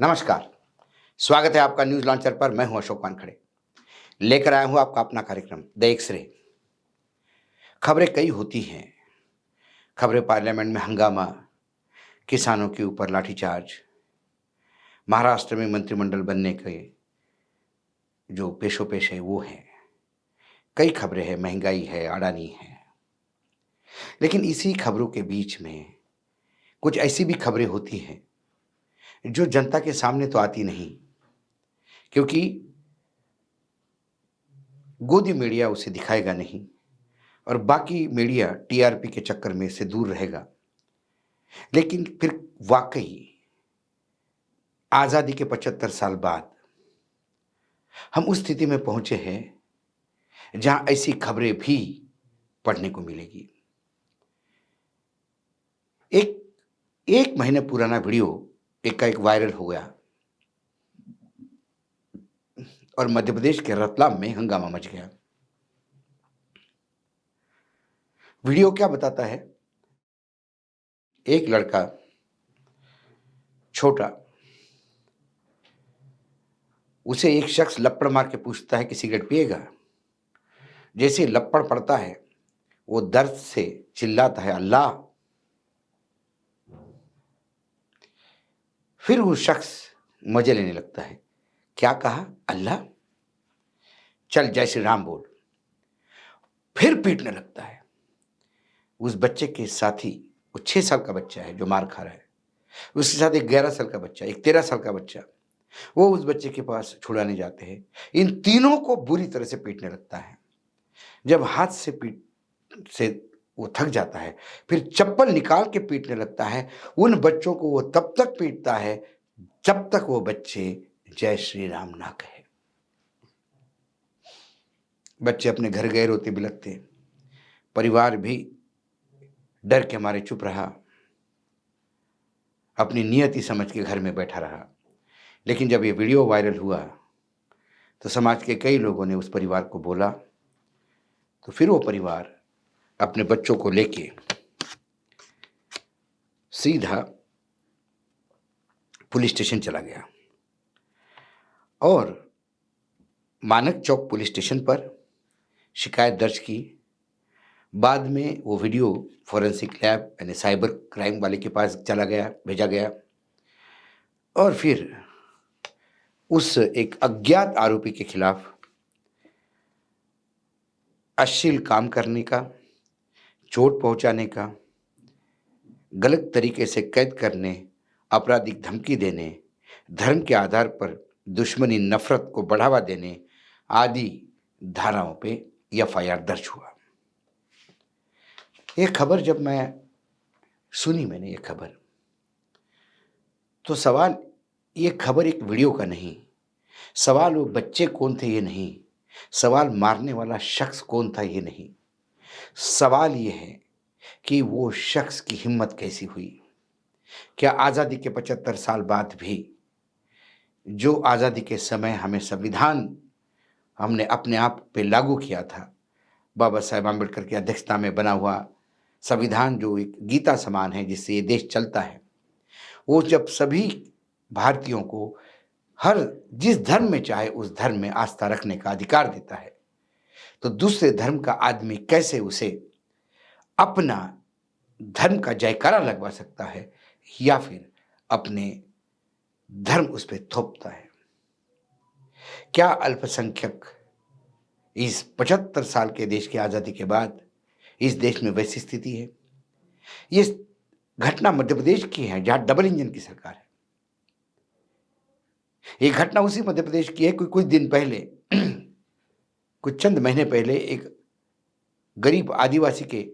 नमस्कार। स्वागत है आपका न्यूज़ लॉन्चर पर। मैं हूं अशोक वानखड़े। लेकर आया हूं आपका अपना कार्यक्रम द एक्स-रे। खबरें कई होती हैं। खबरें पार्लियामेंट में हंगामा, किसानों के ऊपर लाठीचार्ज, महाराष्ट्र में मंत्रिमंडल बनने के जो पेशोपेश है वो है। कई खबरें हैं, महंगाई है, अडानी है। लेकिन इसी खबरों के बीच में कुछ ऐसी भी खबरें होती हैं जो जनता के सामने तो आती नहीं, क्योंकि गोदी मीडिया उसे दिखाएगा नहीं और बाकी मीडिया टीआरपी के चक्कर में इससे दूर रहेगा। लेकिन फिर वाकई आज़ादी के 75 साल बाद हम उस स्थिति में पहुंचे हैं जहां ऐसी खबरें भी पढ़ने को मिलेगी। एक एक महीने पुराना वीडियो एक वायरल हो गया और मध्य प्रदेश के रतलाम में हंगामा मच गया। वीडियो क्या बताता है? एक लड़का छोटा, उसे एक शख्स लपड़ मार के पूछता है कि सिगरेट पिएगा? जैसे ही लपड़ पड़ता है वो दर्द से चिल्लाता है, अल्लाह। फिर वो शख्स मजे लेने लगता है। क्या कहा? अल्लाह। चल जय श्री राम बोल। फिर पीटने लगता है। उस बच्चे के साथी, वो 6 साल का बच्चा है जो मार खा रहा है, उसके साथ एक 11 साल का बच्चा, एक 13 साल का बच्चा, वो उस बच्चे के पास छुड़ाने जाते हैं। इन तीनों को बुरी तरह से पीटने लगता है। जब हाथ से पीट से वो थक जाता है, फिर चप्पल निकाल के पीटने लगता है। उन बच्चों को वो तब तक पीटता है जब तक वो बच्चे जय श्री राम ना कहे। बच्चे अपने घर गए रोते बिलखते। परिवार भी डर के मारे चुप रहा, अपनी नियति समझ के घर में बैठा रहा। लेकिन जब ये वीडियो वायरल हुआ तो समाज के कई लोगों ने उस परिवार को बोला, तो फिर वो परिवार अपने बच्चों को लेके सीधा पुलिस स्टेशन चला गया और मानक चौक पुलिस स्टेशन पर शिकायत दर्ज की। बाद में वो वीडियो फॉरेंसिक लैब यानी साइबर क्राइम वाले के पास चला गया, भेजा गया और फिर उस एक अज्ञात आरोपी के खिलाफ अश्लील काम करने का, चोट पहुंचाने का, गलत तरीके से कैद करने, आपराधिक धमकी देने, धर्म के आधार पर दुश्मनी नफरत को बढ़ावा देने आदि धाराओं पे एफआईआर दर्ज हुआ। ये खबर जब मैंने ये खबर, तो सवाल, ये खबर एक वीडियो का नहीं, सवाल वो बच्चे कौन थे ये नहीं, सवाल मारने वाला शख्स कौन था ये नहीं, सवाल ये है कि वो शख्स की हिम्मत कैसी हुई। क्या आज़ादी के 75 साल बाद भी जो आज़ादी के समय हमें संविधान हमने अपने आप पे लागू किया था, बाबा साहेब आम्बेडकर की अध्यक्षता में बना हुआ संविधान जो एक गीता समान है जिससे ये देश चलता है, वो जब सभी भारतीयों को हर जिस धर्म में चाहे उस धर्म में आस्था रखने का अधिकार देता है, तो दूसरे धर्म का आदमी कैसे उसे अपना धर्म का जयकारा लगवा सकता है या फिर अपने धर्म उस पर थोपता है? क्या अल्पसंख्यक इस 75 साल के देश की आज़ादी के बाद इस देश में वैसी स्थिति है? ये घटना मध्य प्रदेश की है जहां डबल इंजन की सरकार है। ये घटना उसी मध्य प्रदेश की है कुछ दिन पहले कुछ चंद महीने पहले एक गरीब आदिवासी के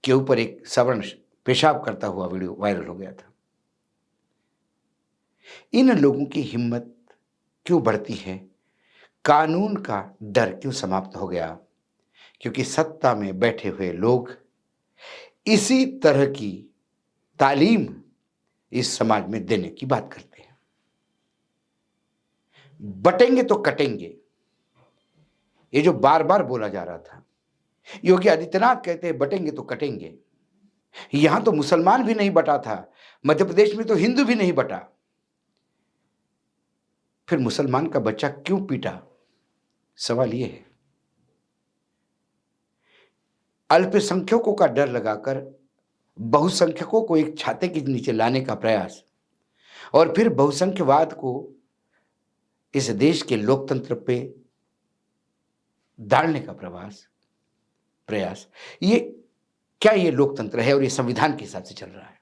ऊपर एक सवर्ण पेशाब करता हुआ वीडियो वायरल हो गया था। इन लोगों की हिम्मत क्यों बढ़ती है? कानून का डर क्यों समाप्त हो गया? क्योंकि सत्ता में बैठे हुए लोग इसी तरह की तालीम इस समाज में देने की बात करते हैं। बटेंगे तो कटेंगे, ये जो बार बार बोला जा रहा था। योगी आदित्यनाथ कहते हैं बटेंगे तो कटेंगे। यहां तो मुसलमान भी नहीं बटा था, मध्य प्रदेश में तो हिंदू भी नहीं बटा, फिर मुसलमान का बच्चा क्यों पीटा? सवाल यह है। अल्पसंख्यकों का डर लगाकर बहुसंख्यकों को एक छाते के नीचे लाने का प्रयास और फिर बहुसंख्यवाद को इस देश के लोकतंत्र पे डालने का प्रयास, ये क्या ये लोकतंत्र है? और ये संविधान के हिसाब से चल रहा है।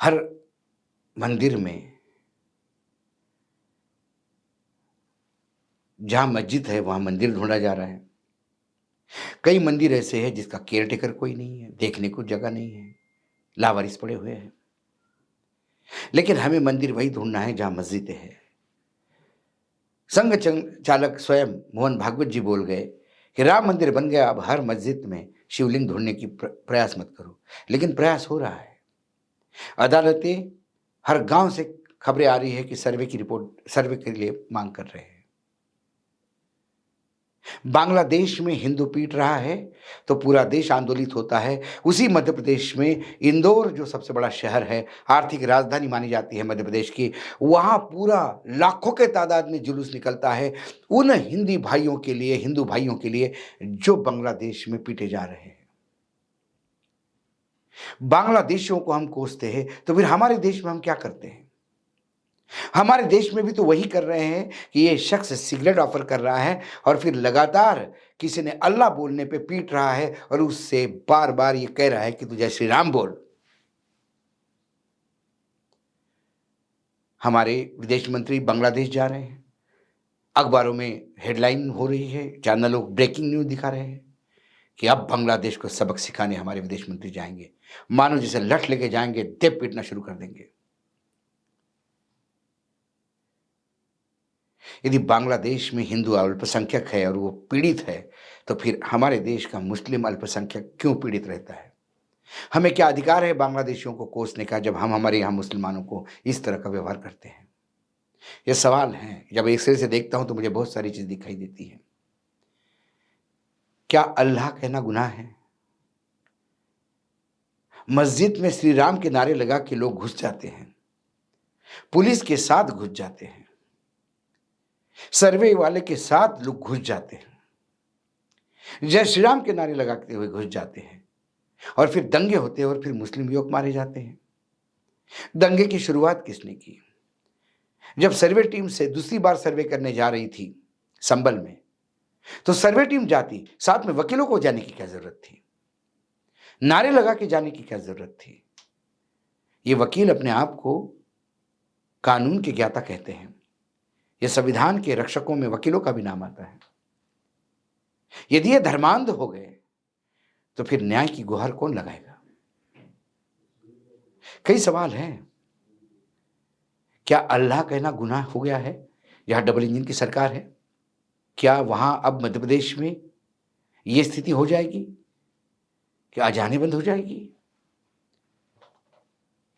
हर मंदिर में, जहां मस्जिद है वहां मंदिर ढूंढा जा रहा है। कई मंदिर ऐसे हैं जिसका केयरटेकर कोई नहीं है, देखने को जगह नहीं है, लावारिस पड़े हुए हैं। लेकिन हमें मंदिर वही ढूंढना है जहां मस्जिदें हैं। संघ चालक स्वयं मोहन भागवत जी बोल गए कि राम मंदिर बन गया, अब हर मस्जिद में शिवलिंग ढूंढने की प्रयास मत करो। लेकिन प्रयास हो रहा है। अदालतें, हर गांव से खबरें आ रही है कि सर्वे के लिए मांग कर रहे हैं। बांग्लादेश में हिंदू पीट रहा है तो पूरा देश आंदोलित होता है। उसी मध्य प्रदेश में इंदौर, जो सबसे बड़ा शहर है, आर्थिक राजधानी मानी जाती है मध्य प्रदेश की, वहां पूरा लाखों के तादाद में जुलूस निकलता है उन हिंदू भाइयों के लिए जो बांग्लादेश में पीटे जा रहे हैं। बांग्लादेशियों को हम कोसते हैं तो फिर हमारे देश में हम क्या करते हैं? हमारे देश में भी तो वही कर रहे हैं कि ये शख्स सिगरेट ऑफर कर रहा है और फिर लगातार किसी ने अल्लाह बोलने पे पीट रहा है और उससे बार बार ये कह रहा है कि तू जय श्री राम बोल। हमारे विदेश मंत्री बांग्लादेश जा रहे हैं, अखबारों में हेडलाइन हो रही है, चैनलों ब्रेकिंग न्यूज दिखा रहे हैं कि अब बांग्लादेश को सबक सिखाने हमारे विदेश मंत्री जाएंगे। मानो जैसे लठ लेके जाएंगे, दे पीटना शुरू कर देंगे। यदि बांग्लादेश में हिंदू अल्पसंख्यक है और वो पीड़ित है, तो फिर हमारे देश का मुस्लिम अल्पसंख्यक क्यों पीड़ित रहता है? हमें क्या अधिकार है बांग्लादेशियों को कोसने का जब हम हमारे यहाँ मुसलमानों को इस तरह का व्यवहार करते हैं? ये सवाल हैं। जब एक सिरे से देखता हूं तो मुझे बहुत सारी चीज दिखाई देती है। क्या अल्लाह कहना गुनाह है? मस्जिद में श्री राम के नारे लगा के लोग घुस जाते हैं, पुलिस के साथ घुस जाते हैं, सर्वे वाले के साथ लोग घुस जाते हैं, जय श्री राम के नारे लगाते हुए घुस जाते हैं और फिर दंगे होते हैं और फिर मुस्लिम युवक मारे जाते हैं। दंगे की शुरुआत किसने की? जब सर्वे टीम से दूसरी बार सर्वे करने जा रही थी संभल में, तो सर्वे टीम जाती, साथ में वकीलों को जाने की क्या जरूरत थी? नारे लगा के जाने की क्या जरूरत थी? ये वकील अपने आप को कानून के ज्ञाता कहते हैं। ये संविधान के रक्षकों में वकीलों का भी नाम आता है। यदि ये धर्मांध हो गए तो फिर न्याय की गुहार कौन लगाएगा? कई सवाल हैं। क्या अल्लाह कहना गुनाह हो गया है? जहां डबल इंजन की सरकार है, क्या वहां अब मध्य प्रदेश में यह स्थिति हो जाएगी? क्या अजानें बंद हो जाएगी?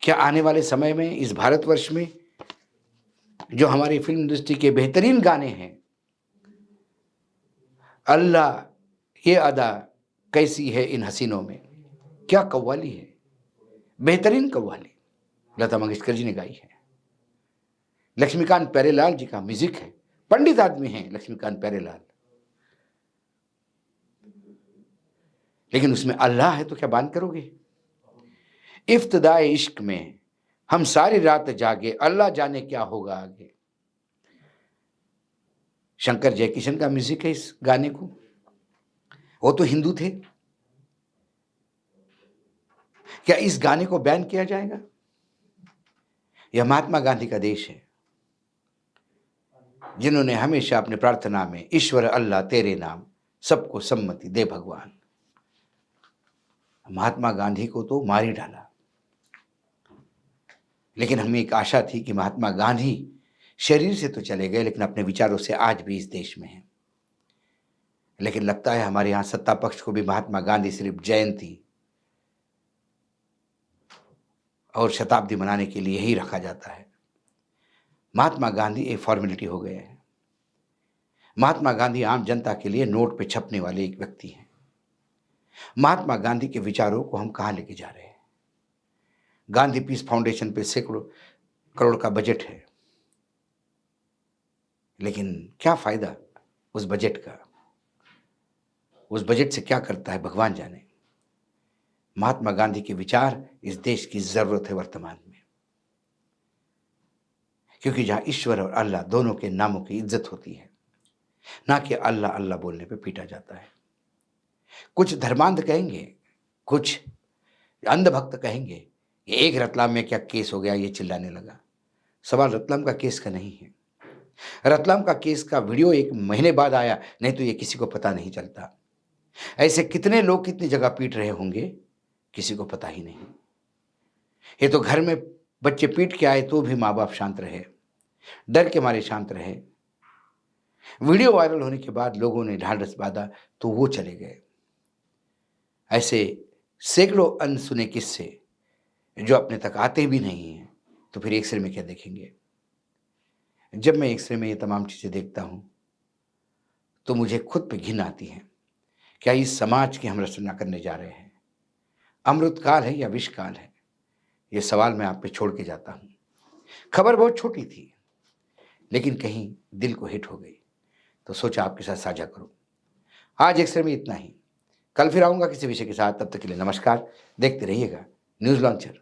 क्या आने वाले समय में इस भारतवर्ष में जो हमारी फिल्म इंडस्ट्री के बेहतरीन गाने हैं, अल्लाह ये अदा कैसी है इन हसीनों में, क्या कव्वाली है, बेहतरीन कव्वाली लता मंगेशकर जी ने गाई है। लक्ष्मीकांत प्यारेलाल जी का म्यूजिक है, पंडित आदमी हैं लक्ष्मीकांत प्यारेलाल, लेकिन उसमें अल्लाह है तो क्या बात करोगे? इफ्तिदाए इश्क में हम सारी रात जागे, अल्लाह जाने क्या होगा आगे। शंकर जयकिशन का म्यूजिक है इस गाने को। वो तो हिंदू थे, क्या इस गाने को बैन किया जाएगा? यह महात्मा गांधी का देश है, जिन्होंने हमेशा अपने प्रार्थना में ईश्वर अल्लाह तेरे नाम, सबको सम्मति दे भगवान। महात्मा गांधी को तो मार ही डाला, लेकिन हमें एक आशा थी कि महात्मा गांधी शरीर से तो चले गए लेकिन अपने विचारों से आज भी इस देश में हैं। लेकिन लगता है हमारे यहां सत्ता पक्ष को भी महात्मा गांधी सिर्फ जयंती और शताब्दी मनाने के लिए ही रखा जाता है। महात्मा गांधी एक फॉर्मेलिटी हो गए हैं। महात्मा गांधी आम जनता के लिए नोट पे छपने वाले एक व्यक्ति हैं। महात्मा गांधी के विचारों को हम कहाँ लेके जा रहे हैं? गांधी पीस फाउंडेशन पे सैकड़ों करोड़ का बजट है, लेकिन क्या फायदा उस बजट का? उस बजट से क्या करता है भगवान जाने। महात्मा गांधी के विचार इस देश की जरूरत है वर्तमान में, क्योंकि जहां ईश्वर और अल्लाह दोनों के नामों की इज्जत होती है, ना कि अल्लाह अल्लाह बोलने पे पीटा जाता है। कुछ धर्मांध कहेंगे, कुछ अंधभक्त कहेंगे, ये एक रतलाम में क्या केस हो गया, ये चिल्लाने लगा। सवाल रतलाम का केस का नहीं है। रतलाम का केस का वीडियो 1 महीने बाद आया, नहीं तो ये किसी को पता नहीं चलता। ऐसे कितने लोग कितनी जगह पीट रहे होंगे, किसी को पता ही नहीं। ये तो घर में बच्चे पीट के आए तो भी माँ बाप शांत रहे, डर के मारे शांत रहे। वीडियो वायरल होने के बाद लोगों ने ढांढस बांधा तो वो चले गए। ऐसे सैकड़ों अनसुने किस्से जो अपने तक आते भी नहीं हैं, तो फिर एक्सरे में क्या देखेंगे? जब मैं एक्सरे में ये तमाम चीज़ें देखता हूँ, तो मुझे खुद पे घिन आती है। क्या इस समाज की हम रचना करने जा रहे हैं? अमृत काल है या विष काल है? ये सवाल मैं आप पे छोड़ के जाता हूँ। खबर बहुत छोटी थी, लेकिन कहीं दिल को हिट हो गई, तो सोचा आपके साथ साझा करूँ। आज एक्सरे में इतना ही। कल फिर आऊँगा किसी विषय के साथ, तब तक के लिए नमस्कार। देखते रहिएगा न्यूज़ लॉन्चर।